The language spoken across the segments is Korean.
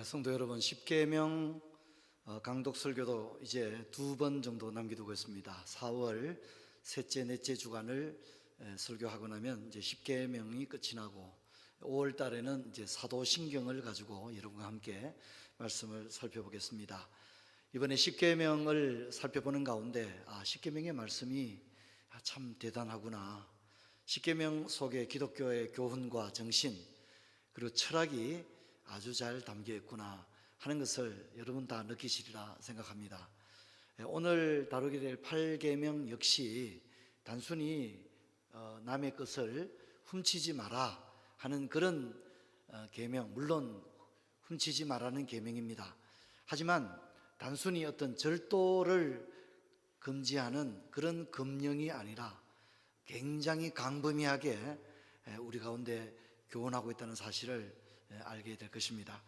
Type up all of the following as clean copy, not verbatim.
성도 여러분, 십계명 강독 설교도 이제 2번 정도 남겨두고 있습니다. 4월 셋째, 넷째 주간을 설교하고 나면 이제 십계명이 끝이 나고 5월 달에는 이제 사도신경을 가지고 여러분과 함께 말씀을 살펴보겠습니다. 이번에 십계명을 살펴보는 가운데 십계명의 말씀이 참 대단하구나. 십계명 속에 기독교의 교훈과 정신 그리고 철학이 아주 잘 담겨 있구나 하는 것을 여러분 다 느끼시리라 생각합니다. 오늘 다루게 될 8계명 역시 단순히 남의 것을 훔치지 마라 하는 그런 계명, 물론 훔치지 말라는 계명입니다. 하지만 단순히 어떤 절도를 금지하는 그런 금령이 아니라 굉장히 광범위하게 우리 가운데 교훈하고 있다는 사실을 알게 될 것입니다.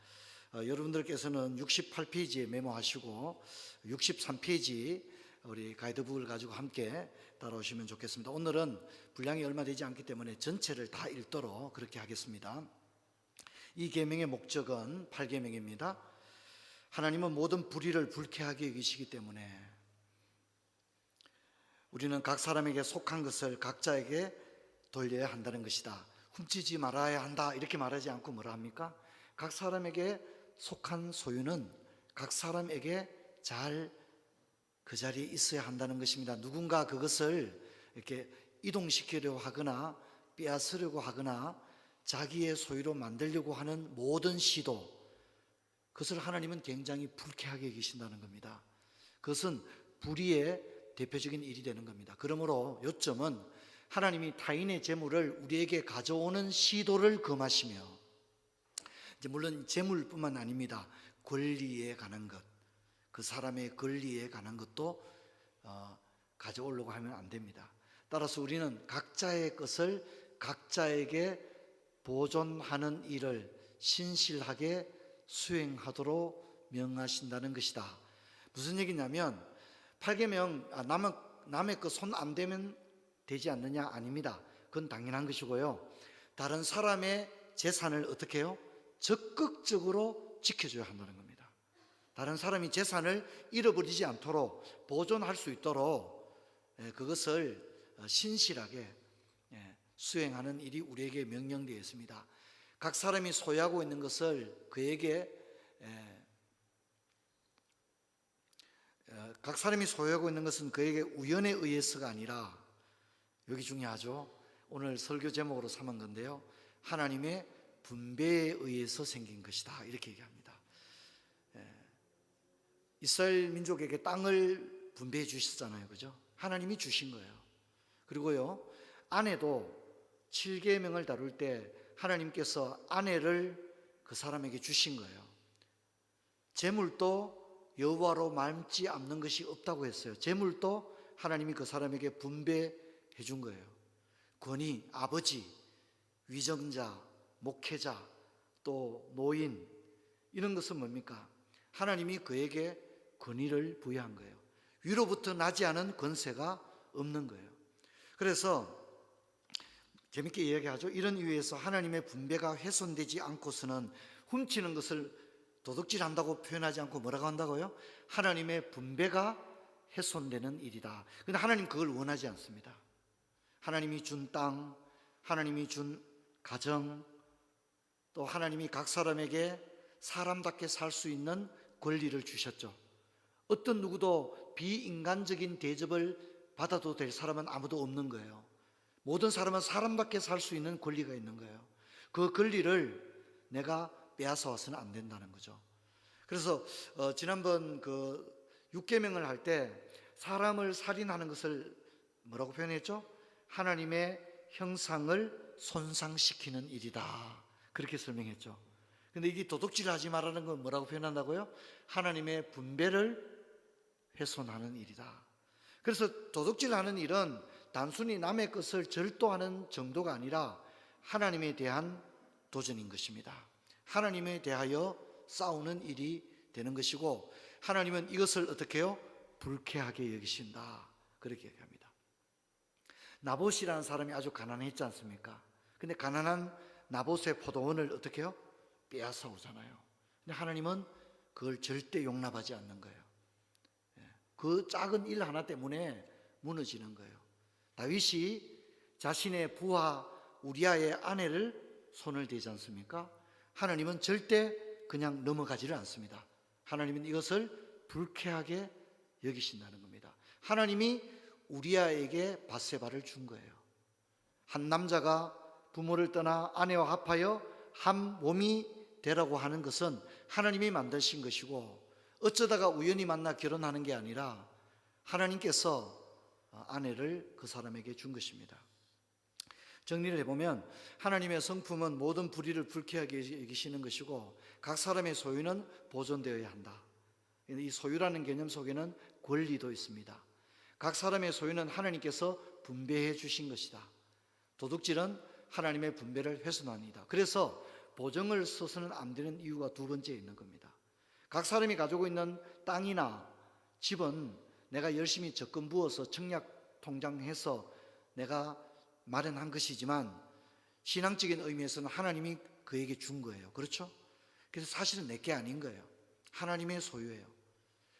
여러분들께서는 68페이지에 메모하시고 63페이지 우리 가이드북을 가지고 함께 따라오시면 좋겠습니다. 오늘은 분량이 얼마 되지 않기 때문에 전체를 다 읽도록 그렇게 하겠습니다. 이 계명의 목적은 8계명입니다. 하나님은 모든 불의를 불쾌하게 여기시기 때문에 우리는 각 사람에게 속한 것을 각자에게 돌려야 한다는 것이다. 훔치지 말아야 한다 이렇게 말하지 않고 뭐라 합니까? 각 사람에게 속한 소유는 각 사람에게 잘 그 자리에 있어야 한다는 것입니다. 누군가 그것을 이렇게 이동시키려고 하거나 빼앗으려고 하거나 자기의 소유로 만들려고 하는 모든 시도, 그것을 하나님은 굉장히 불쾌하게 여기신다는 겁니다. 그것은 불의의 대표적인 일이 되는 겁니다. 그러므로 요점은 하나님이 타인의 재물을 우리에게 가져오는 시도를 금하시며, 이제 물론 재물뿐만 아닙니다. 권리에 관한 것, 그 사람의 권리에 관한 것도 가져오려고 하면 안 됩니다. 따라서 우리는 각자의 것을 각자에게 보존하는 일을 신실하게 수행하도록 명하신다는 것이다. 무슨 얘기냐면 8계명 남의 것 손 안 대면 되지 않느냐? 아닙니다. 그건 당연한 것이고요. 다른 사람의 재산을 어떻게 해요? 적극적으로 지켜줘야 한다는 겁니다. 다른 사람이 재산을 잃어버리지 않도록 보존할 수 있도록 그것을 신실하게 수행하는 일이 우리에게 명령되어 있습니다. 각 사람이 소유하고 있는 것을 그에게 각 사람이 소유하고 있는 것은 그에게 우연에 의해서가 아니라, 여기 중요하죠. 오늘 설교 제목으로 삼은 건데요, 하나님의 분배에 의해서 생긴 것이다 이렇게 얘기합니다. 이스라엘 민족에게 땅을 분배해 주셨잖아요, 그죠? 하나님이 주신 거예요. 그리고요, 아내도 7계명을 다룰 때 하나님께서 아내를 그 사람에게 주신 거예요. 재물도 여호와로 닮지 않는 것이 없다고 했어요. 재물도 하나님이 그 사람에게 분배해 준 거예요. 권위, 아버지, 위정자, 목회자, 또 노인, 이런 것은 뭡니까? 하나님이 그에게 권위를 부여한 거예요. 위로부터 나지 않은 권세가 없는 거예요. 그래서 재밌게 이야기하죠. 이런 이유에서 하나님의 분배가 훼손되지 않고서는 훔치는 것을 도둑질한다고 표현하지 않고 뭐라고 한다고요? 하나님의 분배가 훼손되는 일이다. 그런데 하나님 그걸 원하지 않습니다. 하나님이 준 땅, 하나님이 준 가정, 또 하나님이 각 사람에게 사람답게 살 수 있는 권리를 주셨죠. 어떤 누구도 비인간적인 대접을 받아도 될 사람은 아무도 없는 거예요. 모든 사람은 사람답게 살 수 있는 권리가 있는 거예요. 그 권리를 내가 빼앗아 와서는 안 된다는 거죠. 그래서 지난번 그 6계명을 할 때 사람을 살인하는 것을 뭐라고 표현했죠? 하나님의 형상을 손상시키는 일이다 그렇게 설명했죠. 근데 이게 도둑질을 하지 말라는 건 뭐라고 표현한다고요? 하나님의 분배를 훼손하는 일이다. 그래서 도둑질하는 일은 단순히 남의 것을 절도하는 정도가 아니라 하나님에 대한 도전인 것입니다. 하나님에 대하여 싸우는 일이 되는 것이고, 하나님은 이것을 어떻게 해요? 불쾌하게 여기신다 그렇게 얘기합니다. 나봇이라는 사람이 아주 가난했지 않습니까? 근데 가난한 나봇의 포도원을 어떻게 해요? 빼앗아 오잖아요. 근데 하나님은 그걸 절대 용납하지 않는 거예요. 그 작은 일 하나 때문에 무너지는 거예요. 다윗이 자신의 부하 우리아의 아내를 손을 대지 않습니까? 하나님은 절대 그냥 넘어가지를 않습니다. 하나님은 이것을 불쾌하게 여기신다는 겁니다. 하나님이 우리아에게 밧세바를 준 거예요. 한 남자가 부모를 떠나 아내와 합하여 한 몸이 되라고 하는 것은 하나님이 만드신 것이고, 어쩌다가 우연히 만나 결혼하는 게 아니라 하나님께서 아내를 그 사람에게 준 것입니다. 정리를 해보면 하나님의 성품은 모든 불의를 불쾌하게 여기시는 것이고, 각 사람의 소유는 보존되어야 한다. 이 소유라는 개념 속에는 권리도 있습니다. 각 사람의 소유는 하나님께서 분배해 주신 것이다. 도둑질은 하나님의 분배를 훼손합니다. 그래서 보증을 써서는 안 되는 이유가 두 번째에 있는 겁니다. 각 사람이 가지고 있는 땅이나 집은 내가 열심히 적금 부어서 청약 통장해서 내가 마련한 것이지만, 신앙적인 의미에서는 하나님이 그에게 준 거예요. 그렇죠? 그래서 사실은 내게 아닌 거예요. 하나님의 소유예요.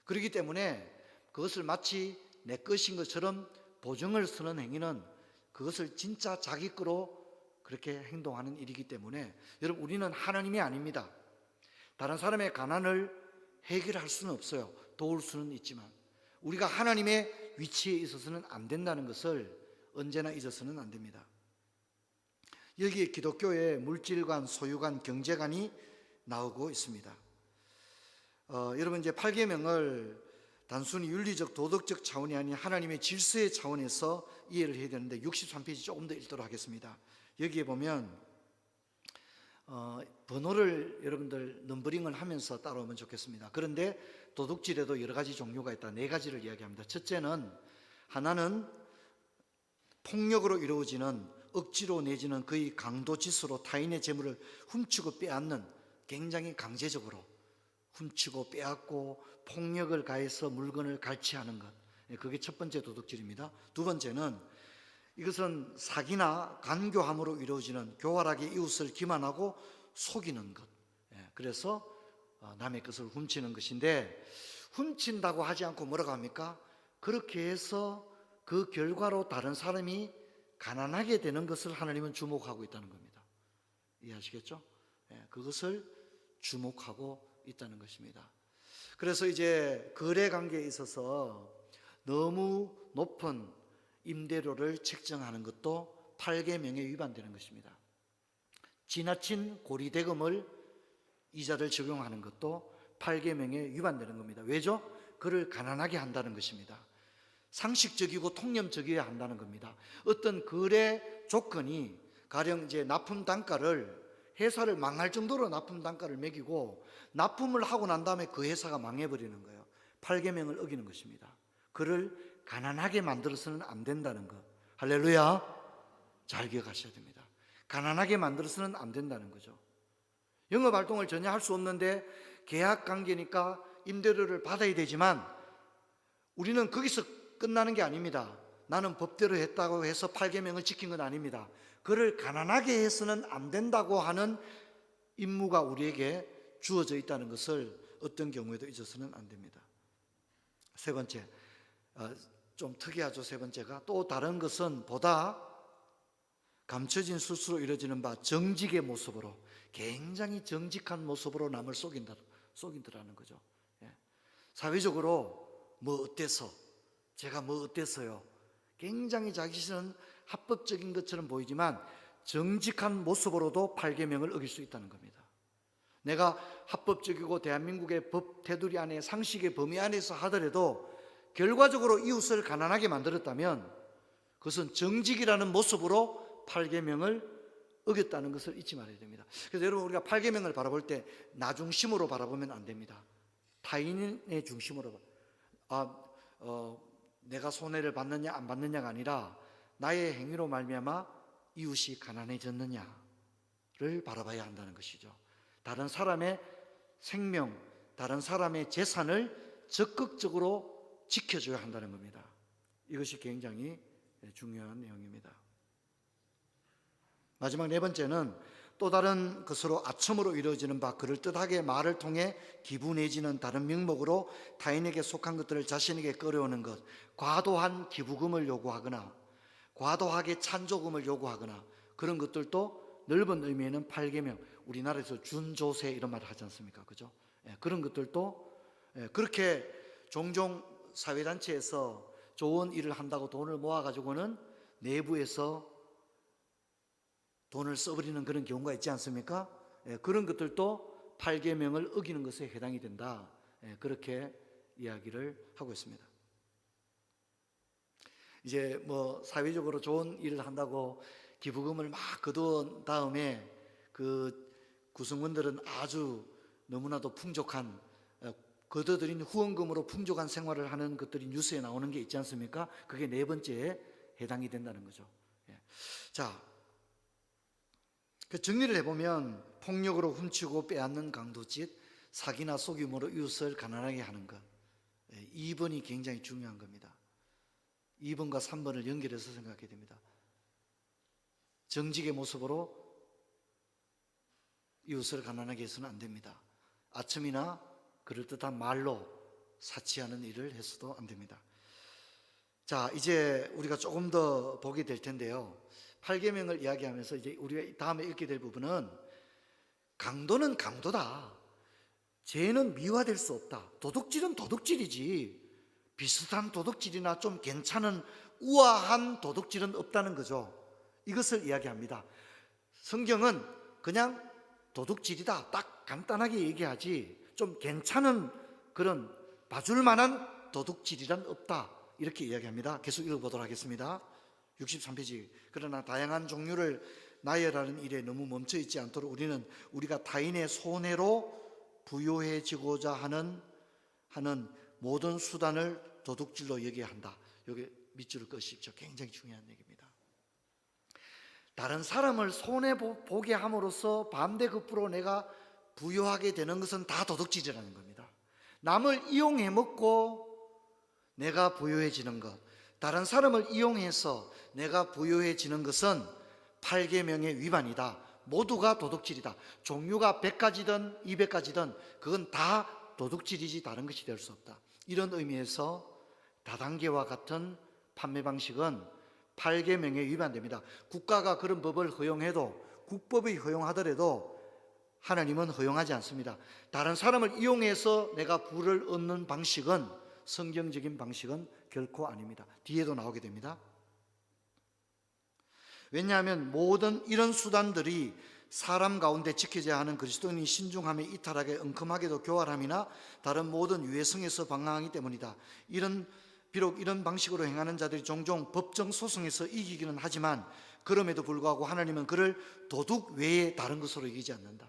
그렇기 때문에 그것을 마치 내 것인 것처럼 보증을 서는 행위는 그것을 진짜 자기 거로 그렇게 행동하는 일이기 때문에, 여러분, 우리는 하나님이 아닙니다. 다른 사람의 가난을 해결할 수는 없어요. 도울 수는 있지만 우리가 하나님의 위치에 있어서는 안 된다는 것을 언제나 잊어서는 안 됩니다. 여기에 기독교의 물질관, 소유관, 경제관이 나오고 있습니다. 여러분, 이제 8계명을 단순히 윤리적, 도덕적 차원이 아닌 하나님의 질서의 차원에서 이해를 해야 되는데 63페이지 조금 더 읽도록 하겠습니다. 여기에 보면 번호를 여러분들 넘버링을 하면서 따라오면 좋겠습니다. 그런데 도둑질에도 여러 가지 종류가 있다. 네 가지를 이야기합니다. 첫째는, 하나는 폭력으로 이루어지는, 억지로 내지는 거의 강도짓으로 타인의 재물을 훔치고 빼앗는, 굉장히 강제적으로 훔치고 빼앗고 폭력을 가해서 물건을 갈취하는 것, 그게 첫 번째 도둑질입니다. 두 번째는, 이것은 사기나 간교함으로 이루어지는, 교활하게 이웃을 기만하고 속이는 것, 그래서 남의 것을 훔치는 것인데, 훔친다고 하지 않고 뭐라고 합니까? 그렇게 해서 그 결과로 다른 사람이 가난하게 되는 것을 하나님은 주목하고 있다는 겁니다. 이해하시겠죠? 그것을 주목하고 있다는 것입니다. 그래서 이제 거래 관계에 있어서 너무 높은 임대료를 책정하는 것도 8계명에 위반되는 것입니다. 지나친 고리대금을, 이자를 적용하는 것도 8계명에 위반되는 겁니다. 왜죠? 그를 가난하게 한다는 것입니다. 상식적이고 통념적이어야 한다는 겁니다. 어떤 거래 조건이, 가령 이제 납품 단가를, 회사를 망할 정도로 납품 단가를 매기고 납품을 하고 난 다음에 그 회사가 망해버리는 거예요. 8계명을 어기는 것입니다. 그를 가난하게 만들어서는 안 된다는 것. 할렐루야. 잘 기억하셔야 됩니다. 가난하게 만들어서는 안 된다는 거죠. 영업활동을 전혀 할 수 없는데 계약관계니까 임대료를 받아야 되지만, 우리는 거기서 끝나는 게 아닙니다. 나는 법대로 했다고 해서 8계명을 지킨 건 아닙니다. 그를 가난하게 해서는 안 된다고 하는 임무가 우리에게 주어져 있다는 것을 어떤 경우에도 잊어서는 안 됩니다. 세 번째, 좀 특이하죠. 세 번째가, 또 다른 것은 보다 감춰진 수수로 이루어지는 바 정직의 모습으로, 굉장히 정직한 모습으로 남을 속인다라는 거죠. 사회적으로 뭐 어때서, 제가 뭐 어때서요, 굉장히 자기 자신은 합법적인 것처럼 보이지만 정직한 모습으로도 8계명을 어길 수 있다는 겁니다. 내가 합법적이고 대한민국의 법 테두리 안에, 상식의 범위 안에서 하더라도 결과적으로 이웃을 가난하게 만들었다면 그것은 정직이라는 모습으로 8계명을 어겼다는 것을 잊지 말아야 됩니다. 그래서 여러분, 우리가 8계명을 바라볼 때 나중심으로 바라보면 안 됩니다. 타인의 중심으로, 내가 손해를 받느냐 안 받느냐가 아니라 나의 행위로 말미암아 이웃이 가난해졌느냐를 바라봐야 한다는 것이죠. 다른 사람의 생명, 다른 사람의 재산을 적극적으로 지켜줘야 한다는 겁니다. 이것이 굉장히 중요한 내용입니다. 마지막 네 번째는, 또 다른 것으로 아첨으로 이루어지는 바 그럴듯하게 말을 통해 기부 내지는 다른 명목으로 타인에게 속한 것들을 자신에게 끌어오는 것, 과도한 기부금을 요구하거나 과도하게 찬조금을 요구하거나 그런 것들도 넓은 의미에는 8계명, 우리나라에서 준조세 이런 말을 하지 않습니까? 그죠? 그런 것들도 그렇게 종종 사회단체에서 좋은 일을 한다고 돈을 모아가지고는 내부에서 돈을 써버리는 그런 경우가 있지 않습니까? 그런 것들도 8계명을 어기는 것에 해당이 된다. 그렇게 이야기를 하고 있습니다. 이제 뭐 사회적으로 좋은 일을 한다고 기부금을 막 거둔 다음에 그 구성원들은 아주 너무나도 풍족한 거둬들인 후원금으로 풍족한 생활을 하는 것들이 뉴스에 나오는 게 있지 않습니까? 그게 네 번째에 해당이 된다는 거죠. 자, 그 정리를 해보면 폭력으로 훔치고 빼앗는 강도짓, 사기나 속임으로 이웃을 가난하게 하는 것, 2번이 굉장히 중요한 겁니다. 2번과 3번을 연결해서 생각해야 됩니다. 정직의 모습으로 이웃을 가난하게 해서는 안 됩니다. 아첨이나 그럴듯한 말로 사치하는 일을 해서도 안 됩니다. 자, 이제 우리가 조금 더 보게 될 텐데요. 8계명을 이야기하면서 이제 우리가 다음에 읽게 될 부분은 강도는 강도다. 죄는 미화될 수 없다. 도둑질은 도둑질이지. 비슷한 도둑질이나 좀 괜찮은 우아한 도둑질은 없다는 거죠. 이것을 이야기합니다. 성경은 그냥 도둑질이다. 딱 간단하게 얘기하지 좀 괜찮은 그런 봐줄 만한 도둑질이란 없다. 이렇게 이야기합니다. 계속 읽어보도록 하겠습니다. 63페이지. 그러나 다양한 종류를 나열하는 일에 너무 멈춰있지 않도록 우리는 우리가 타인의 손해로 부유해지고자 하는 모든 수단을 도둑질로 여겨야 한다. 여기 밑줄을 그으십시오. 굉장히 중요한 얘기입니다. 다른 사람을 손해보게 함으로써 반대급부로 내가 부유하게 되는 것은 다 도둑질이라는 겁니다. 남을 이용해 먹고 내가 부유해지는 것, 다른 사람을 이용해서 내가 부유해지는 것은 8계명의 위반이다. 모두가 도둑질이다. 종류가 100가지든 200가지든 그건 다 도둑질이지 다른 것이 될 수 없다. 이런 의미에서 다단계와 같은 판매 방식은 8계명에 위반됩니다. 국가가 그런 법을 허용해도, 국법이 허용하더라도 하나님은 허용하지 않습니다. 다른 사람을 이용해서 내가 부를 얻는 방식은, 성경적인 방식은 결코 아닙니다. 뒤에도 나오게 됩니다. 왜냐하면 모든 이런 수단들이 사람 가운데 지켜져야 하는 그리스도인이 신중함에 이탈하게 엉큼하게도 교활함이나 다른 모든 유해성에서 방황하기 때문이다. 비록 이런 방식으로 행하는 자들이 종종 법정 소송에서 이기기는 하지만 그럼에도 불구하고 하나님은 그를 도둑 외에 다른 것으로 이기지 않는다.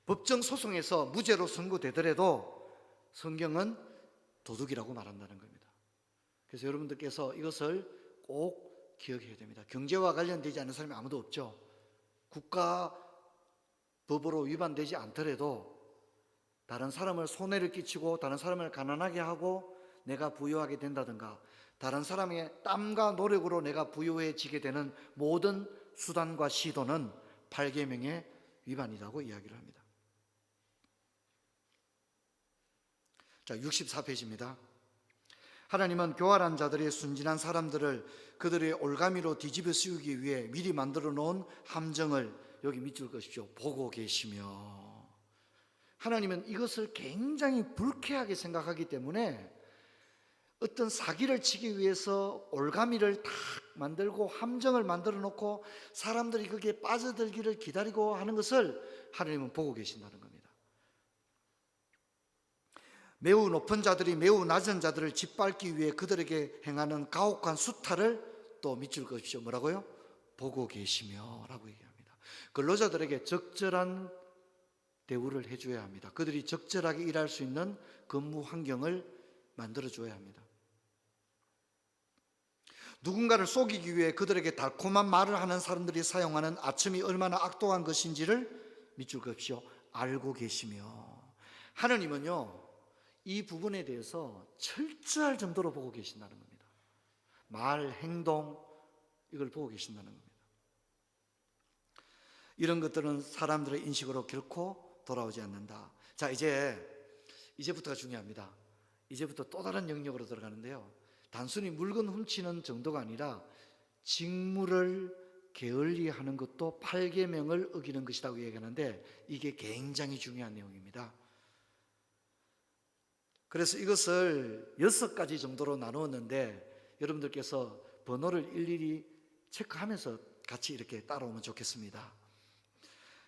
법정 소송에서 무죄로 선고되더라도 성경은 도둑이라고 말한다는 겁니다. 그래서 여러분들께서 이것을 꼭 기억해야 됩니다. 경제와 관련되지 않은 사람이 아무도 없죠. 국가 법으로 위반되지 않더라도 다른 사람을 손해를 끼치고 다른 사람을 가난하게 하고 내가 부유하게 된다든가 다른 사람의 땀과 노력으로 내가 부유해지게 되는 모든 수단과 시도는 8계명의 위반이라고 이야기를 합니다. 자, 64페이지입니다. 하나님은 교활한 자들의 순진한 사람들을 그들의 올가미로 뒤집어 씌우기 위해 미리 만들어 놓은 함정을 여기 밑줄 그으십시오. 보고 계시며, 하나님은 이것을 굉장히 불쾌하게 생각하기 때문에 어떤 사기를 치기 위해서 올가미를 탁 만들고 함정을 만들어 놓고 사람들이 거기에 빠져들기를 기다리고 하는 것을 하나님은 보고 계신다는 겁니다. 매우 높은 자들이 매우 낮은 자들을 짓밟기 위해 그들에게 행하는 가혹한 수탈을 또 밑줄 그으십시오. 뭐라고요? 보고 계시며 라고 얘기합니다. 근로자들에게 적절한 대우를 해줘야 합니다. 그들이 적절하게 일할 수 있는 근무 환경을 만들어줘야 합니다. 누군가를 속이기 위해 그들에게 달콤한 말을 하는 사람들이 사용하는 아첨이 얼마나 악독한 것인지를 밑줄 그으십시오. 알고 계시며, 하나님은요 이 부분에 대해서 철저할 정도로 보고 계신다는 겁니다. 말, 행동, 이걸 보고 계신다는 겁니다. 이런 것들은 사람들의 인식으로 결코 돌아오지 않는다. 자, 이제부터가 중요합니다. 이제부터 또 다른 영역으로 들어가는데요. 단순히 물건 훔치는 정도가 아니라 직무를 게을리하는 것도 8계명을 어기는 것이라고 얘기하는데, 이게 굉장히 중요한 내용입니다. 그래서 이것을 6가지 정도로 나누었는데 여러분들께서 번호를 일일이 체크하면서 같이 이렇게 따라오면 좋겠습니다.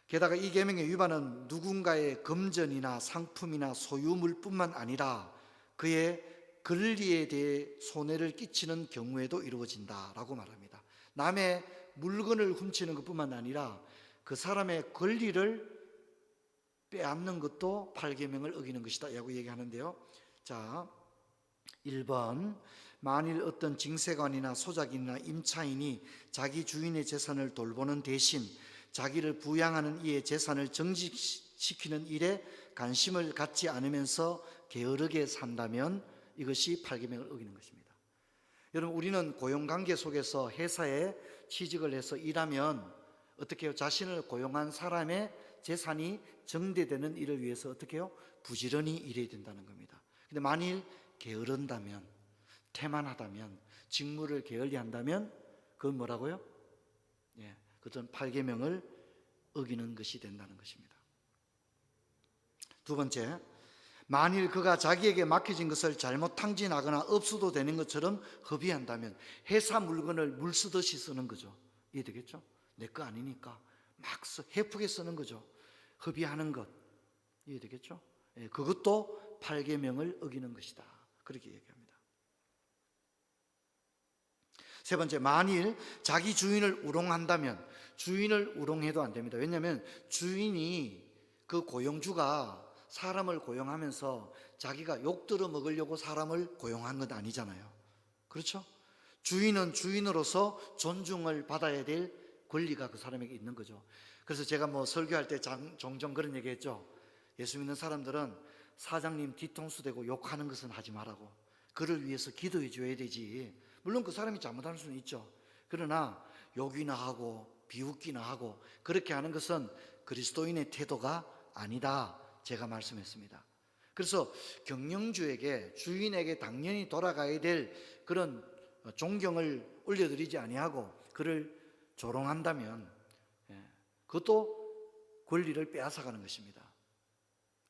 게다가 이 계명의 위반은 누군가의 금전이나 상품이나 소유물뿐만 아니라 그의 권리에 대해 손해를 끼치는 경우에도 이루어진다라고 말합니다. 남의 물건을 훔치는 것뿐만 아니라 그 사람의 권리를 빼앗는 것도 8계명을 어기는 것이다 라고 얘기하는데요. 자, 1번, 만일 어떤 징세관이나 소작인이나 임차인이 자기 주인의 재산을 돌보는 대신 자기를 부양하는 이의 재산을 정직시키는 일에 관심을 갖지 않으면서 게으르게 산다면 이것이 8계명을 어기는 것입니다. 여러분, 우리는 고용관계 속에서 회사에 취직을 해서 일하면 어떻게 해요? 자신을 고용한 사람의 재산이 정대되는 일을 위해서 어떻게 해요? 부지런히 일해야 된다는 겁니다. 근데 만일 게으른다면, 태만하다면, 직무를 게을리한다면 그건 뭐라고요? 그것은 8계명을 어기는 것이 된다는 것입니다. 두 번째, 만일 그가 자기에게 맡겨진 것을 잘못 탕진하거나 업수도 되는 것처럼 허비한다면, 회사 물건을 물 쓰듯이 쓰는 거죠. 이해되겠죠? 내 거 아니니까 막 해프게 쓰는 거죠. 허비하는 것. 이해되겠죠? 그것도 8계명을 어기는 것이다. 그렇게 얘기합니다. 세 번째, 만일 자기 주인을 우롱한다면, 주인을 우롱해도 안 됩니다. 왜냐하면 주인이, 그 고용주가 사람을 고용하면서 자기가 욕 들어 먹으려고 사람을 고용한 건 아니잖아요. 그렇죠? 주인은 주인으로서 존중을 받아야 될 권리가 그 사람에게 있는 거죠. 그래서 제가 설교할 때 종종 그런 얘기 했죠. 예수 믿는 사람들은 사장님 뒤통수 대고 욕하는 것은 하지 말라고. 그를 위해서 기도해 줘야 되지. 물론 그 사람이 잘못할 수는 있죠. 그러나 욕이나 하고 비웃기나 하고 그렇게 하는 것은 그리스도인의 태도가 아니다, 제가 말씀했습니다. 그래서 경영주에게, 주인에게 당연히 돌아가야 될 그런 존경을 올려드리지 아니하고 그를 조롱한다면 그것도 권리를 빼앗아가는 것입니다.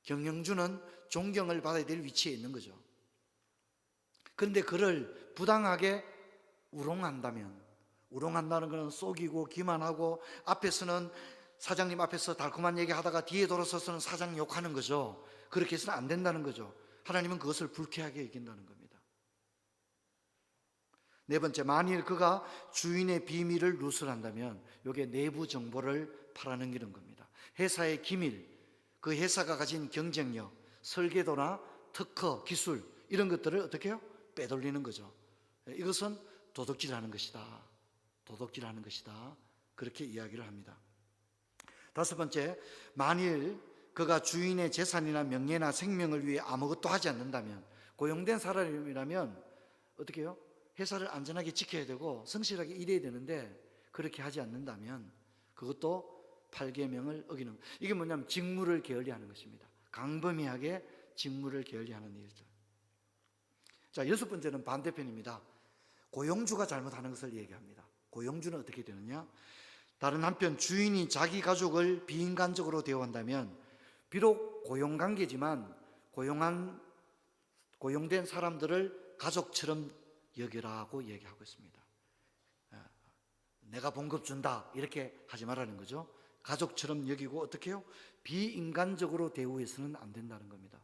경영주는 존경을 받아야 될 위치에 있는 거죠. 그런데 그를 부당하게 우롱한다면, 우롱한다는 것은 속이고 기만하고, 앞에서는 사장님 앞에서 달콤한 얘기하다가 뒤에 돌아서서는 사장 욕하는 거죠. 그렇게 해서는 안 된다는 거죠. 하나님은 그것을 불쾌하게 여긴다는 겁니다. 네 번째, 만일 그가 주인의 비밀을 누설한다면, 이게 내부 정보를 팔아넘기는 겁니다. 회사의 기밀, 그 회사가 가진 경쟁력, 설계도나 특허, 기술, 이런 것들을 어떻게 해요? 빼돌리는 거죠. 이것은 도둑질하는 것이다. 도둑질하는 것이다. 그렇게 이야기를 합니다. 다섯 번째, 만일 그가 주인의 재산이나 명예나 생명을 위해 아무것도 하지 않는다면, 고용된 사람이라면 어떻게 해요? 회사를 안전하게 지켜야 되고 성실하게 일해야 되는데 그렇게 하지 않는다면 그것도 8계명을 어기는, 이게 뭐냐면 직무를 게을리하는 것입니다. 강범위하게 직무를 게을리하는 일들. 자, 여섯 번째는 반대편입니다. 고용주가 잘못하는 것을 얘기합니다. 고용주는 어떻게 되느냐? 다른 한편 주인이 자기 가족을 비인간적으로 대우한다면, 비록 고용관계지만 고용된 사람들을 가족처럼 여기라고 얘기하고 있습니다. 내가 봉급 준다 이렇게 하지 말라는 거죠. 가족처럼 여기고 어떻게 해요? 비인간적으로 대우해서는 안 된다는 겁니다.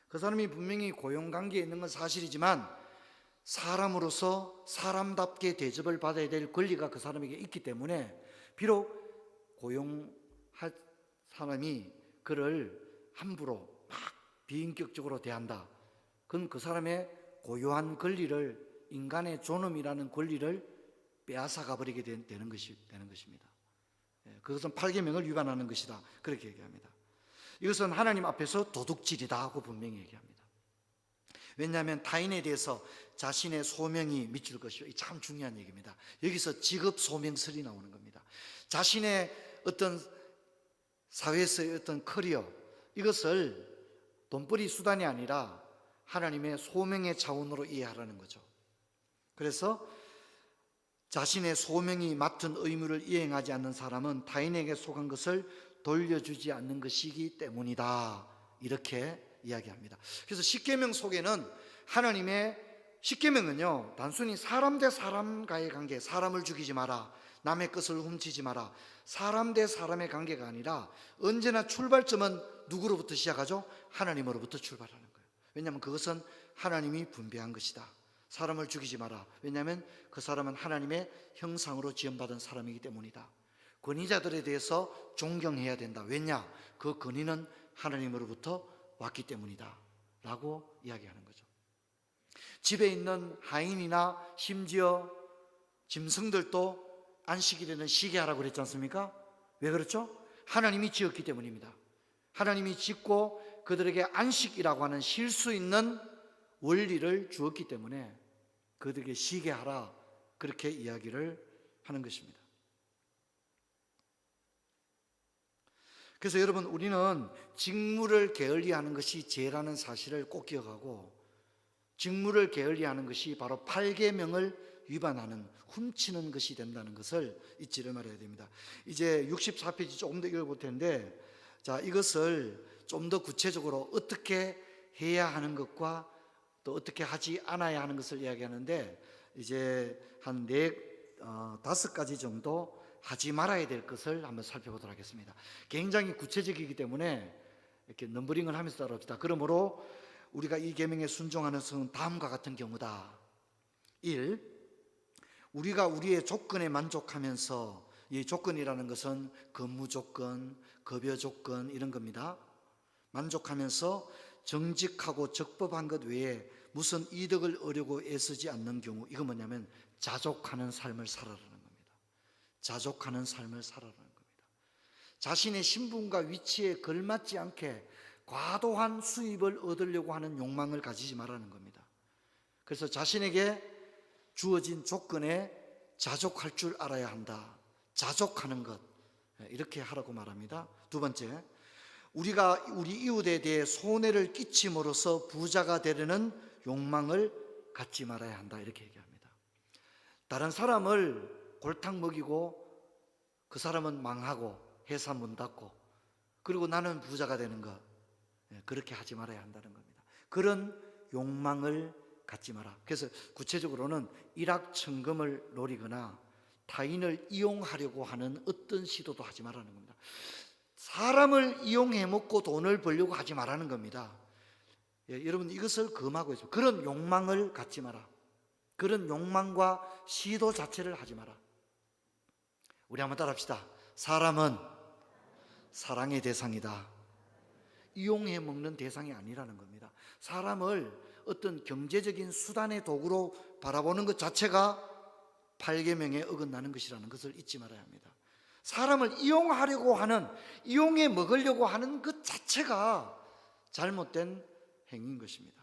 그 사람이 분명히 고용관계에 있는 건 사실이지만 사람으로서 사람답게 대접을 받아야 될 권리가 그 사람에게 있기 때문에, 비록 고용할 사람이 그를 함부로 막 비인격적으로 대한다, 그건 그 사람의 고유한 권리를, 인간의 존엄이라는 권리를 빼앗아가 버리게 되는 것입니다. 그것은 8계명을 위반하는 것이다, 그렇게 얘기합니다. 이것은 하나님 앞에서 도둑질이다 하고 분명히 얘기합니다. 왜냐하면 타인에 대해서 자신의 소명이 미칠 것이요, 참 중요한 얘기입니다. 여기서 직업 소명설이 나오는 겁니다. 자신의 어떤 사회에서의 어떤 커리어, 이것을 돈벌이 수단이 아니라 하나님의 소명의 차원으로 이해하라는 거죠. 그래서 자신의 소명이 맡은 의무를 이행하지 않는 사람은 타인에게 속한 것을 돌려주지 않는 것이기 때문이다, 이렇게 이야기합니다. 그래서 십계명 속에는 하나님의 십계명은요, 단순히 사람 대 사람과의 관계, 사람을 죽이지 마라, 남의 것을 훔치지 마라, 사람 대 사람의 관계가 아니라 언제나 출발점은 누구로부터 시작하죠? 하나님으로부터 출발하는 거예요. 왜냐하면 그것은 하나님이 분배한 것이다. 사람을 죽이지 마라. 왜냐하면 그 사람은 하나님의 형상으로 지음받은 사람이기 때문이다. 권위자들에 대해서 존경해야 된다. 왜냐? 그 권위는 하나님으로부터 왔기 때문이다 라고 이야기하는 거죠. 집에 있는 하인이나 심지어 짐승들도 안식일에는 쉬게 하라고 그랬지 않습니까? 왜 그렇죠? 하나님이 지었기 때문입니다. 하나님이 짓고 그들에게 안식이라고 하는 쉴 수 있는 원리를 주었기 때문에 그들에게 쉬게 하라, 그렇게 이야기를 하는 것입니다. 그래서 여러분, 우리는 직무를 게을리하는 것이 죄라는 사실을 꼭 기억하고, 직무를 게을리하는 것이 바로 8계명을 위반하는, 훔치는 것이 된다는 것을 잊지를 말아야 됩니다. 이제 64페이지 조금 더 읽어볼 텐데, 자, 이것을 좀 더 구체적으로 어떻게 해야 하는 것과 또 어떻게 하지 않아야 하는 것을 이야기하는데, 이제 한 5가지 정도 하지 말아야 될 것을 한번 살펴보도록 하겠습니다. 굉장히 구체적이기 때문에 이렇게 넘버링을 하면서 따라합시다. 그러므로 우리가 이 계명에 순종하는 것은 다음과 같은 경우다. 1. 우리가 우리의 조건에 만족하면서, 이 조건이라는 것은 근무 조건, 급여 조건 이런 겁니다. 만족하면서 정직하고 적법한 것 외에 무슨 이득을 얻으려고 애쓰지 않는 경우, 이건 뭐냐면 자족하는 삶을 살아라는 겁니다. 자족하는 삶을 살아라는 겁니다. 자신의 신분과 위치에 걸맞지 않게 과도한 수입을 얻으려고 하는 욕망을 가지지 말라는 겁니다. 그래서 자신에게 주어진 조건에 자족할 줄 알아야 한다. 자족하는 것, 이렇게 하라고 말합니다. 2번째, 우리가 우리 이웃에 대해 손해를 끼침으로써 부자가 되려는 욕망을 갖지 말아야 한다, 이렇게 얘기합니다. 다른 사람을 골탕 먹이고 그 사람은 망하고 회사 문 닫고 그리고 나는 부자가 되는 것, 그렇게 하지 말아야 한다는 겁니다. 그런 욕망을 갖지 마라. 그래서 구체적으로는 일확천금을 노리거나 타인을 이용하려고 하는 어떤 시도도 하지 말라는 겁니다. 사람을 이용해 먹고 돈을 벌려고 하지 말라는 겁니다. 여러분, 이것을 금하고 있습니다. 그런 욕망을 갖지 마라. 그런 욕망과 시도 자체를 하지 마라. 우리 한번 따라합시다. 사람은 사랑의 대상이다. 이용해 먹는 대상이 아니라는 겁니다. 사람을 어떤 경제적인 수단의 도구로 바라보는 것 자체가 8계명에 어긋나는 것이라는 것을 잊지 말아야 합니다. 사람을 이용하려고 하는, 이용해 먹으려고 하는 것 자체가 잘못된 행위인 것입니다.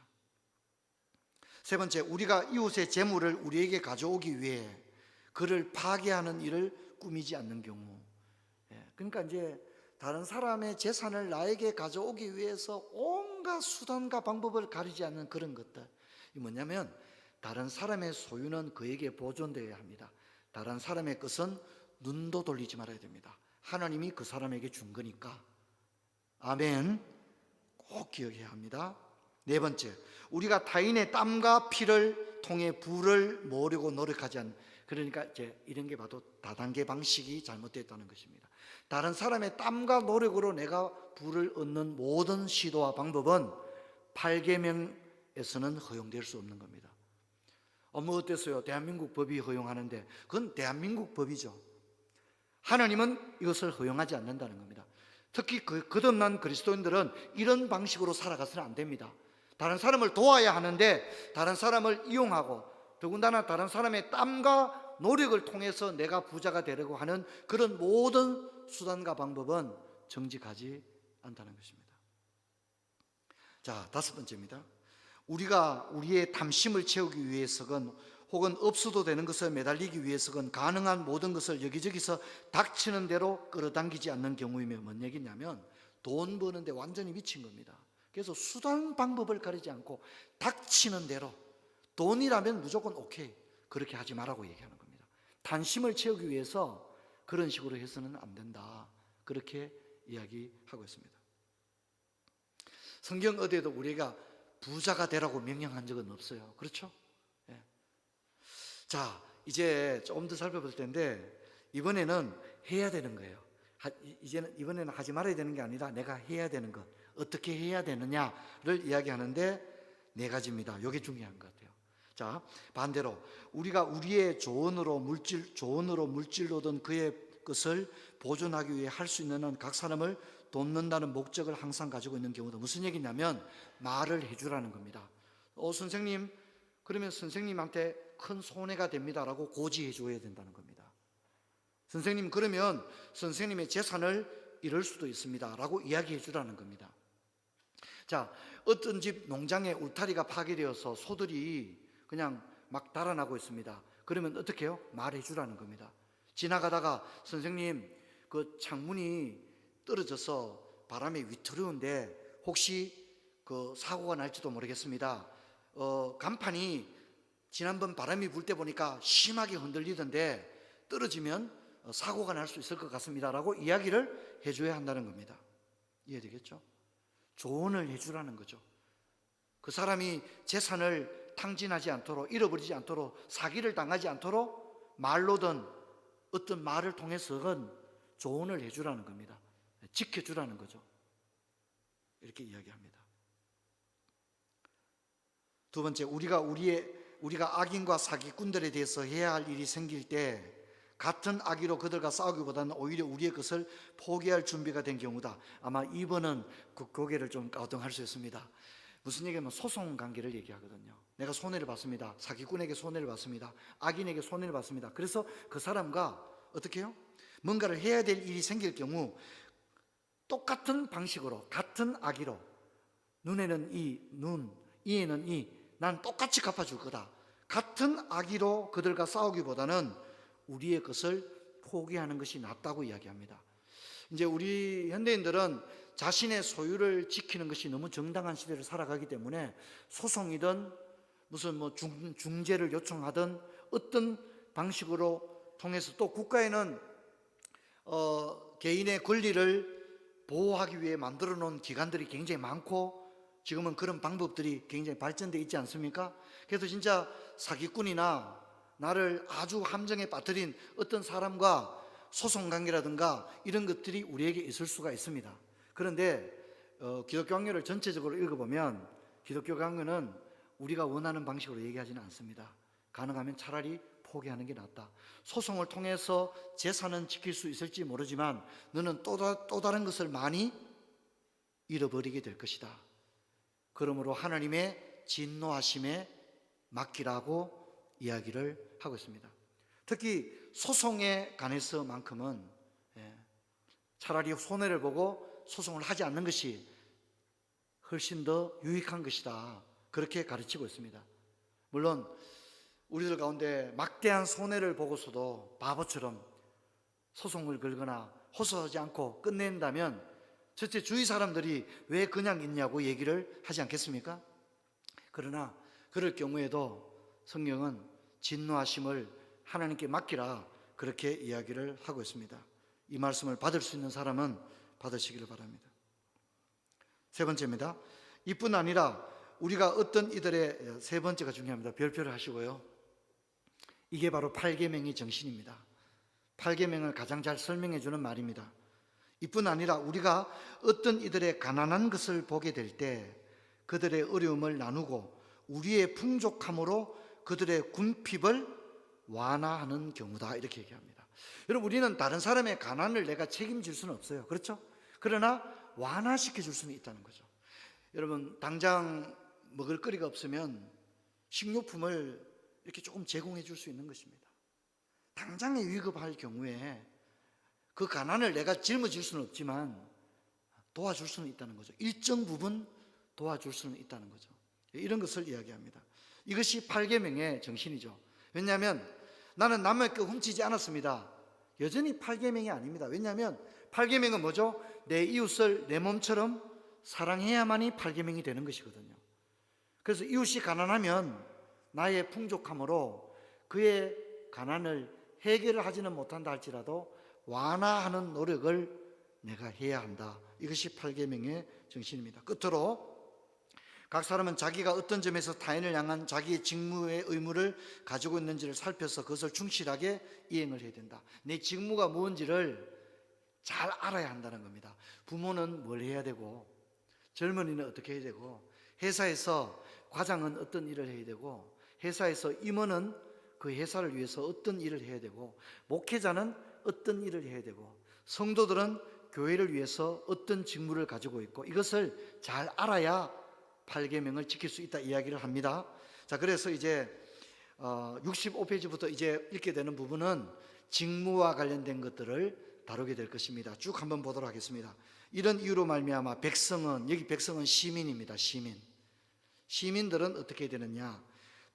3번째, 우리가 이웃의 재물을 우리에게 가져오기 위해 그를 파괴하는 일을 꾸미지 않는 경우. 그러니까 이제 다른 사람의 재산을 나에게 가져오기 위해서 온갖 수단과 방법을 가리지 않는 그런 것들. 이 뭐냐면 다른 사람의 소유는 그에게 보존되어야 합니다. 다른 사람의 것은 눈도 돌리지 말아야 됩니다. 하나님이 그 사람에게 준 거니까. 아멘. 꼭 기억해야 합니다. 4번째, 우리가 타인의 땀과 피를 통해 부를 모으려고 노력하지 않는, 그러니까 이제 이런 게 봐도 다단계 방식이 잘못됐다는 것입니다. 다른 사람의 땀과 노력으로 내가 부를 얻는 모든 시도와 방법은 8계명에서는 허용될 수 없는 겁니다. 뭐 어땠어요? 대한민국 법이 허용하는데 그건 대한민국 법이죠. 하나님은 이것을 허용하지 않는다는 겁니다. 특히 거듭난 그리스도인들은 이런 방식으로 살아가서는 안 됩니다. 다른 사람을 도와야 하는데 다른 사람을 이용하고 더군다나 다른 사람의 땀과 노력을 통해서 내가 부자가 되려고 하는 그런 모든 수단과 방법은 정직하지 않다는 것입니다. 자, 5번째입니다. 우리가 우리의 탐심을 채우기 위해서는 혹은 없어도 되는 것을 매달리기 위해서건 가능한 모든 것을 여기저기서 닥치는 대로 끌어당기지 않는 경우이며 뭔 얘기냐면 돈 버는데 완전히 미친 겁니다. 그래서 수단 방법을 가리지 않고 닥치는 대로 돈이라면 무조건 오케이 그렇게 하지 말라고 얘기하는 겁니다.贪심을 채우기 위해서 그런 식으로 해서는 안 된다 그렇게 이야기하고 있습니다. 성경 어디에도 우리가 부자가 되라고 명령한 적은 없어요. 그렇죠? 예. 자, 이제 좀 더 살펴볼 텐데 이번에는 해야 되는 거예요. 이번에는 하지 말아야 되는 게 아니라 내가 해야 되는 것, 어떻게 해야 되느냐를 이야기하는데 4가지입니다. 이게 중요한 것 같아요. 자, 반대로 우리가 우리의 조언으로 물질로든 그의 것을 보존하기 위해 할 수 있는 한 각 사람을 돕는다는 목적을 항상 가지고 있는 경우도 무슨 얘기냐면 말을 해주라는 겁니다. 선생님, 그러면 선생님한테 큰 손해가 됩니다라고 고지해 줘야 된다는 겁니다. 선생님, 그러면 선생님의 재산을 잃을 수도 있습니다 라고 이야기해 주라는 겁니다. 자, 어떤 집 농장에 울타리가 파괴되어서 소들이 그냥 막 달아나고 있습니다. 그러면 어떻게 해요? 말해 주라는 겁니다. 지나가다가 선생님, 그 창문이 떨어져서 바람에 위태로운데 혹시 그 사고가 날지도 모르겠습니다. 간판이 지난번 바람이 불 때 보니까 심하게 흔들리던데 떨어지면 사고가 날 수 있을 것 같습니다 라고 이야기를 해줘야 한다는 겁니다. 이해되겠죠? 조언을 해주라는 거죠. 그 사람이 재산을 탕진하지 않도록, 잃어버리지 않도록, 사기를 당하지 않도록 말로든 어떤 말을 통해서는 조언을 해주라는 겁니다. 지켜주라는 거죠. 이렇게 이야기합니다. 두 번째, 우리가 악인과 사기꾼들에 대해서 해야 할 일이 생길 때 같은 악의로 그들과 싸우기보다는 오히려 우리의 것을 포기할 준비가 된 경우다. 아마 이번은 그 고개를 좀 가동할 수 있습니다. 무슨 얘기냐면 소송 관계를 얘기하거든요. 내가 손해를 봤습니다. 사기꾼에게 손해를 봤습니다. 악인에게 손해를 봤습니다. 그래서 그 사람과 어떻게 해요? 뭔가를 해야 될 일이 생길 경우 똑같은 방식으로 같은 악의로 눈에는 이, 이에는 이, 난 똑같이 갚아줄 거다. 같은 악의로 그들과 싸우기보다는 우리의 것을 포기하는 것이 낫다고 이야기합니다. 이제 우리 현대인들은 자신의 소유를 지키는 것이 너무 정당한 시대를 살아가기 때문에 소송이든 무슨 중재를 요청하든 어떤 방식으로 통해서 또 국가에는 개인의 권리를 보호하기 위해 만들어 놓은 기관들이 굉장히 많고 지금은 그런 방법들이 굉장히 발전되어 있지 않습니까? 그래서 진짜 사기꾼이나 나를 아주 함정에 빠뜨린 어떤 사람과 소송관계라든가 이런 것들이 우리에게 있을 수가 있습니다. 그런데 기독교 강요를 전체적으로 읽어보면 기독교 강요는 우리가 원하는 방식으로 얘기하지는 않습니다. 가능하면 차라리 포기하는 게 낫다. 소송을 통해서 재산은 지킬 수 있을지 모르지만 너는 또 다른 것을 많이 잃어버리게 될 것이다. 그러므로 하나님의 진노하심에 맡기라고 이야기를 하고 있습니다. 특히 소송에 관해서만큼은 차라리 손해를 보고 소송을 하지 않는 것이 훨씬 더 유익한 것이다. 그렇게 가르치고 있습니다. 물론 우리들 가운데 막대한 손해를 보고서도 바보처럼 소송을 걸거나 호소하지 않고 끝낸다면 첫째 주위 사람들이 왜 그냥 있냐고 얘기를 하지 않겠습니까? 그러나 그럴 경우에도 성경은 진노하심을 하나님께 맡기라 그렇게 이야기를 하고 있습니다. 이 말씀을 받을 수 있는 사람은 받으시기를 바랍니다. 세 번째입니다. 이뿐 아니라 우리가 어떤 이들의 세 번째가 중요합니다. 별표를 하시고요. 이게 바로 8계명의 정신입니다. 8계명을 가장 잘 설명해 주는 말입니다. 이뿐 아니라 우리가 어떤 이들의 가난한 것을 보게 될 때 그들의 어려움을 나누고 우리의 풍족함으로 그들의 궁핍을 완화하는 경우다 이렇게 얘기합니다. 여러분 우리는 다른 사람의 가난을 내가 책임질 수는 없어요. 그렇죠? 그러나 완화시켜 줄 수는 있다는 거죠. 여러분 당장 먹을 거리가 없으면 식료품을 이렇게 조금 제공해 줄 수 있는 것입니다. 당장에 위급할 경우에 그 가난을 내가 짊어질 수는 없지만 도와줄 수는 있다는 거죠. 일정 부분 도와줄 수는 있다는 거죠. 이런 것을 이야기합니다. 이것이 8계명의 정신이죠. 왜냐하면 나는 남의 거 훔치지 않았습니다. 여전히 8계명이 아닙니다. 왜냐하면 8계명은 뭐죠? 내 이웃을 내 몸처럼 사랑해야만이 8계명이 되는 것이거든요. 그래서 이웃이 가난하면 나의 풍족함으로 그의 가난을 해결을 하지는 못한다 할지라도 완화하는 노력을 내가 해야 한다. 이것이 8계명의 정신입니다. 끝으로 각 사람은 자기가 어떤 점에서 타인을 향한 자기의 직무의 의무를 가지고 있는지를 살펴서 그것을 충실하게 이행을 해야 된다. 내 직무가 무엇인지를 잘 알아야 한다는 겁니다. 부모는 뭘 해야 되고, 젊은이는 어떻게 해야 되고, 회사에서 과장은 어떤 일을 해야 되고, 회사에서 임원은 그 회사를 위해서 어떤 일을 해야 되고, 목회자는 어떤 일을 해야 되고, 성도들은 교회를 위해서 어떤 직무를 가지고 있고, 이것을 잘 알아야 8계명을 지킬 수 있다 이야기를 합니다. 자, 그래서 이제 65페이지부터 이제 읽게 되는 부분은 직무와 관련된 것들을 다루게 될 것입니다. 쭉 한번 보도록 하겠습니다. 이런 이유로 말미암아 백성은, 여기 백성은 시민입니다. 시민들은 어떻게 되느냐?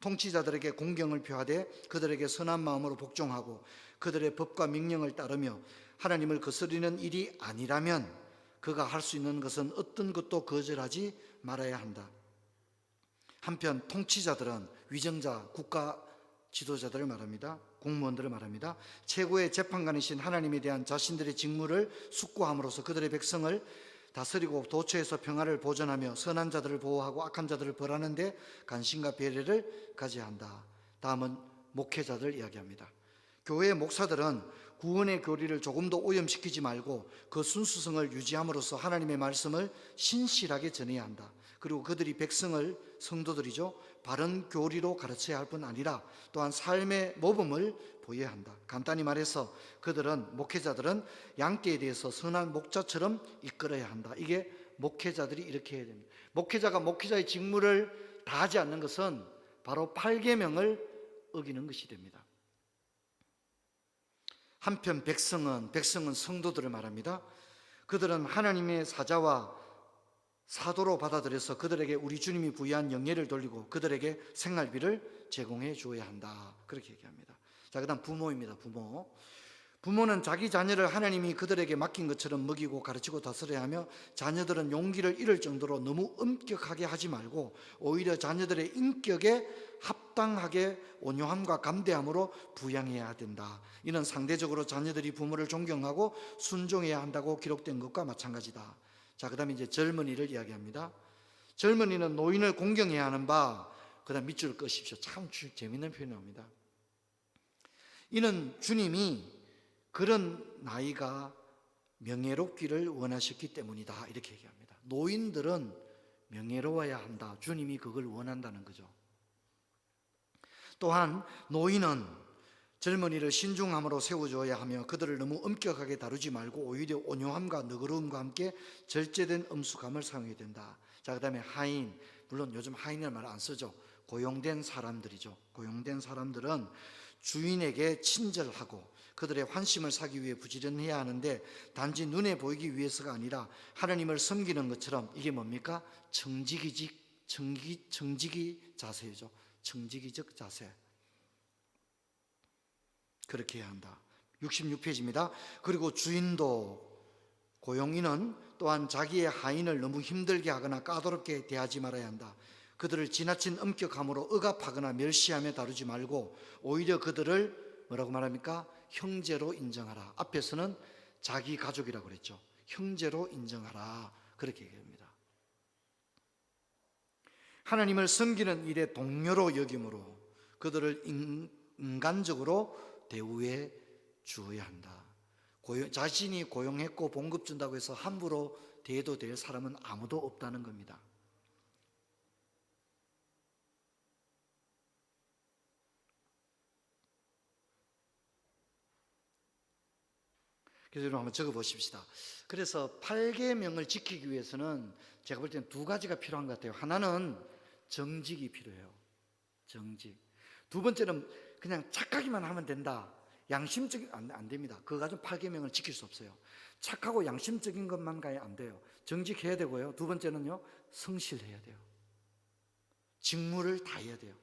통치자들에게 공경을 표하되 그들에게 선한 마음으로 복종하고 그들의 법과 명령을 따르며 하나님을 거스리는 일이 아니라면 그가 할 수 있는 것은 어떤 것도 거절하지 말아야 한다. 한편 통치자들은 위정자, 국가 지도자들을 말합니다. 공무원들을 말합니다. 최고의 재판관이신 하나님에 대한 자신들의 직무를 숙고함으로써 그들의 백성을 다스리고 도처에서 평화를 보존하며 선한 자들을 보호하고 악한 자들을 벌하는 데 관심과 배려를 가져야 한다. 다음은 목회자들 이야기합니다. 교회의 목사들은 구원의 교리를 조금도 오염시키지 말고 그 순수성을 유지함으로써 하나님의 말씀을 신실하게 전해야 한다. 그리고 그들이 백성을, 성도들이죠, 바른 교리로 가르쳐야 할 뿐 아니라 또한 삶의 모범을 보여야 한다. 간단히 말해서 그들은, 목회자들은 양떼에 대해서 선한 목자처럼 이끌어야 한다. 이게 목회자들이 이렇게 해야 됩니다. 목회자가 목회자의 직무를 다하지 않는 것은 바로 8계명을 어기는 것이 됩니다. 한편 백성은 성도들을 말합니다. 그들은 하나님의 사자와 사도로 받아들여서 그들에게 우리 주님이 부여한 영예를 돌리고 그들에게 생활비를 제공해 주어야 한다. 그렇게 얘기합니다. 자, 그다음 부모입니다. 부모는 자기 자녀를 하나님이 그들에게 맡긴 것처럼 먹이고 가르치고 다스려야 하며 자녀들은 용기를 잃을 정도로 너무 엄격하게 하지 말고 오히려 자녀들의 인격에 합당하게 온유함과 감대함으로 부양해야 된다. 이는 상대적으로 자녀들이 부모를 존경하고 순종해야 한다고 기록된 것과 마찬가지다. 자, 그 다음에 이제 젊은이를 이야기합니다. 젊은이는 노인을 공경해야 하는 바, 그 다음 밑줄 끄십시오. 참 재미있는 표현이 나옵니다. 이는 주님이 그런 나이가 명예롭기를 원하셨기 때문이다. 이렇게 얘기합니다. 노인들은 명예로워야 한다. 주님이 그걸 원한다는 거죠. 또한 노인은 젊은이를 신중함으로 세워줘야 하며 그들을 너무 엄격하게 다루지 말고 오히려 온유함과 너그러움과 함께 절제된 엄숙함을 사용해야 된다. 자, 그 다음에 하인, 물론 요즘 하인이라는 말 안 쓰죠. 고용된 사람들이죠. 고용된 사람들은 주인에게 친절하고 그들의 환심을 사기 위해 부지런해야 하는데 단지 눈에 보이기 위해서가 아니라 하나님을 섬기는 것처럼, 이게 뭡니까? 청지기 자세죠. 청지기적 자세. 그렇게 해야 한다. 66페이지입니다. 그리고 주인도, 고용인은 또한 자기의 하인을 너무 힘들게 하거나 까다롭게 대하지 말아야 한다. 그들을 지나친 엄격함으로 억압하거나 멸시하며 다루지 말고 오히려 그들을 뭐라고 말합니까? 형제로 인정하라. 앞에서는 자기 가족이라고 그랬죠. 형제로 인정하라. 그렇게 얘기합니다. 하나님을 섬기는 일에 동료로 여김으로 그들을 인간적으로 대우해 주어야 한다. 자신이 고용했고 봉급 준다고 해서 함부로 대해도 될 사람은 아무도 없다는 겁니다. 그래서 여러분 한번 적어보십시다. 그래서 8계명을 지키기 위해서는 제가 볼 때는 두 가지가 필요한 것 같아요. 하나는 정직이 필요해요. 정직. 두 번째는 그냥 착하기만 하면 된다. 양심적인 안 됩니다. 그거 가지고 8계명을 지킬 수 없어요. 착하고 양심적인 것만 가야 안 돼요. 정직해야 되고요. 두 번째는요, 성실해야 돼요. 직무를 다해야 돼요.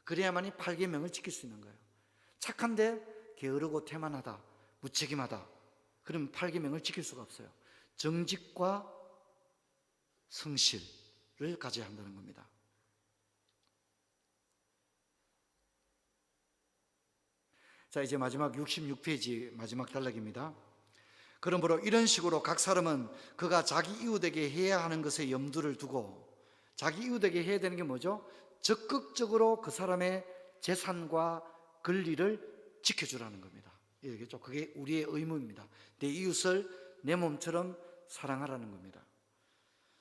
그래야만이 8계명을 지킬 수 있는 거예요. 착한데 게으르고 태만하다, 무책임하다. 그러면 8계명을 지킬 수가 없어요. 정직과 성실을 가져야 한다는 겁니다. 자, 이제 마지막 66페이지 마지막 단락입니다. 그러므로 이런 식으로 각 사람은 그가 자기 이웃에게 해야 하는 것에 염두를 두고, 자기 이웃에게 해야 되는 게 뭐죠? 적극적으로 그 사람의 재산과 권리를 지켜주라는 겁니다. 이해겠죠? 그게 우리의 의무입니다. 내 이웃을 내 몸처럼 사랑하라는 겁니다.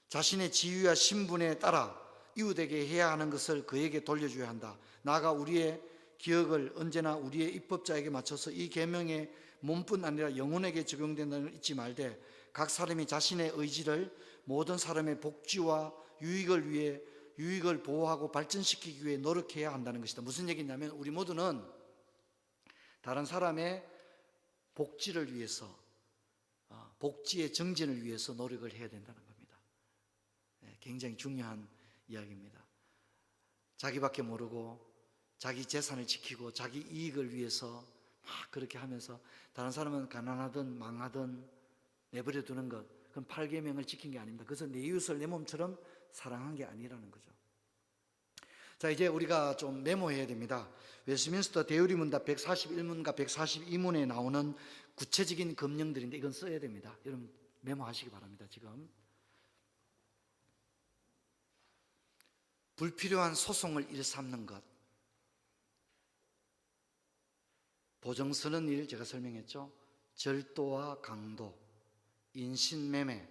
자신의 지위와 신분에 따라 이웃에게 해야 하는 것을 그에게 돌려줘야 한다. 나아가 우리의 기억을 언제나 우리의 입법자에게 맞춰서 이 계명의 몸뿐 아니라 영혼에게 적용된다는 걸 잊지 말되, 각 사람이 자신의 의지를 모든 사람의 복지와 유익을 보호하고 발전시키기 위해 노력해야 한다는 것이다. 무슨 얘기냐면 우리 모두는 다른 사람의 복지를 위해서, 복지의 정진을 위해서 노력을 해야 된다는 겁니다. 굉장히 중요한 이야기입니다. 자기밖에 모르고 자기 재산을 지키고 자기 이익을 위해서 막 그렇게 하면서 다른 사람은 가난하든 망하든 내버려 두는 것, 그건 8계명을 지킨 게 아닙니다. 그래서 내 이웃을 내 몸처럼 사랑한 게 아니라는 거죠. 자, 이제 우리가 좀 메모해야 됩니다. 웨스트민스터 대의문답 141문과 142문에 나오는 구체적인 금령들인데 이건 써야 됩니다. 여러분 메모하시기 바랍니다. 지금 불필요한 소송을 일삼는 것, 보증서는 일 제가 설명했죠. 절도와 강도, 인신매매,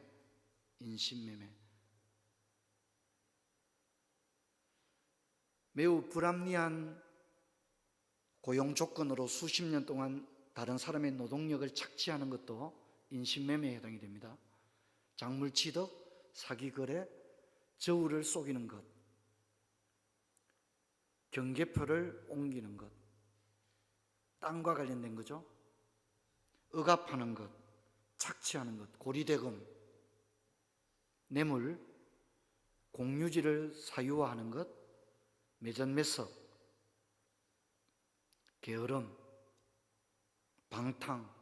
매우 불합리한 고용 조건으로 수십 년 동안 다른 사람의 노동력을 착취하는 것도 인신매매에 해당이 됩니다. 작물취득, 사기거래, 저울을 속이는 것, 경계표를 옮기는 것, 땅과 관련된 거죠. 억압하는 것, 착취하는 것, 고리대금, 뇌물, 공유지를 사유화하는 것, 매전매석, 게으름, 방탕,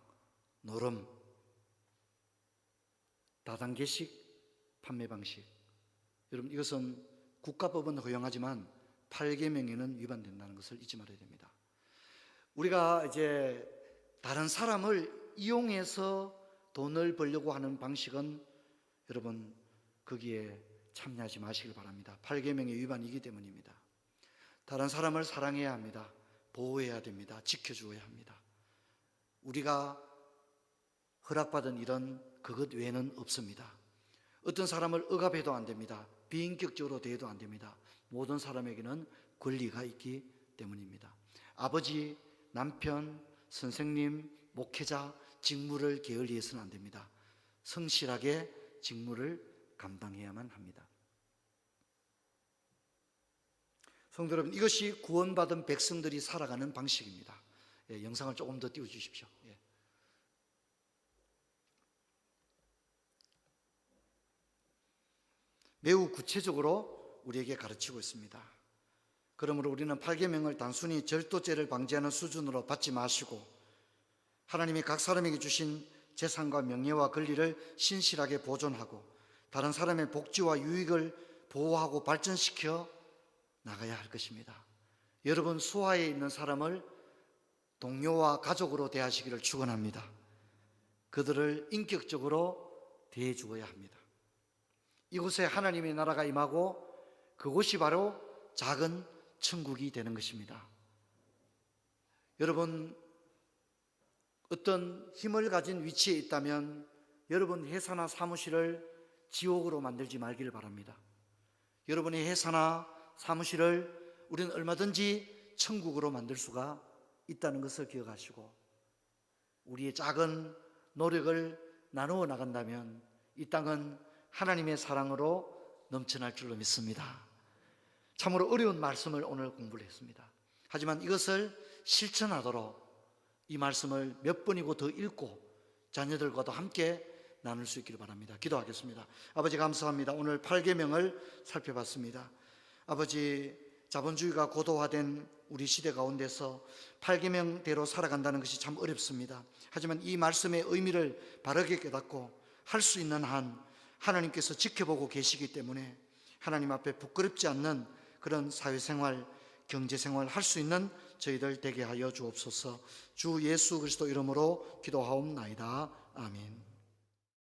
노름, 다단계식 판매 방식. 여러분 이것은 국가법은 허용하지만 8계명에는 위반된다는 것을 잊지 말아야 됩니다. 우리가 이제 다른 사람을 이용해서 돈을 벌려고 하는 방식은 여러분 거기에 참여하지 마시길 바랍니다. 8계명의 위반이기 때문입니다. 다른 사람을 사랑해야 합니다. 보호해야 됩니다. 지켜주어야 합니다. 우리가 허락받은 일은 그것 외에는 없습니다. 어떤 사람을 억압해도 안 됩니다. 비인격적으로 대해도 안 됩니다. 모든 사람에게는 권리가 있기 때문입니다. 아버지, 남편, 선생님, 목회자 직무를 게을리해서는 안 됩니다. 성실하게 직무를 감당해야만 합니다. 성도 여러분, 이것이 구원받은 백성들이 살아가는 방식입니다. 영상을 조금 더 띄워주십시오. 매우 구체적으로 우리에게 가르치고 있습니다. 그러므로 우리는 8계명을 단순히 절도죄를 방지하는 수준으로 받지 마시고 하나님이 각 사람에게 주신 재산과 명예와 권리를 신실하게 보존하고 다른 사람의 복지와 유익을 보호하고 발전시켜 나가야 할 것입니다. 여러분 수하에 있는 사람을 동료와 가족으로 대하시기를 축원합니다. 그들을 인격적으로 대해 주어야 합니다. 이곳에 하나님의 나라가 임하고 그곳이 바로 작은 천국이 되는 것입니다. 여러분 어떤 힘을 가진 위치에 있다면 여러분 회사나 사무실을 지옥으로 만들지 말기를 바랍니다. 여러분의 회사나 사무실을 우리는 얼마든지 천국으로 만들 수가 있다는 것을 기억하시고 우리의 작은 노력을 나누어 나간다면 이 땅은 하나님의 사랑으로 넘쳐날 줄로 믿습니다. 참으로 어려운 말씀을 오늘 공부를 했습니다. 하지만 이것을 실천하도록 이 말씀을 몇 번이고 더 읽고 자녀들과도 함께 나눌 수 있기를 바랍니다. 기도하겠습니다. 아버지 감사합니다. 오늘 8계명을 살펴봤습니다. 아버지 자본주의가 고도화된 우리 시대 가운데서 8계명대로 살아간다는 것이 참 어렵습니다. 하지만 이 말씀의 의미를 바르게 깨닫고 할 수 있는 한 하나님께서 지켜보고 계시기 때문에 하나님 앞에 부끄럽지 않는 그런 사회생활, 경제생활 할 수 있는 저희들 되게 하여 주옵소서. 주 예수 그리스도 이름으로 기도하옵나이다. 아멘.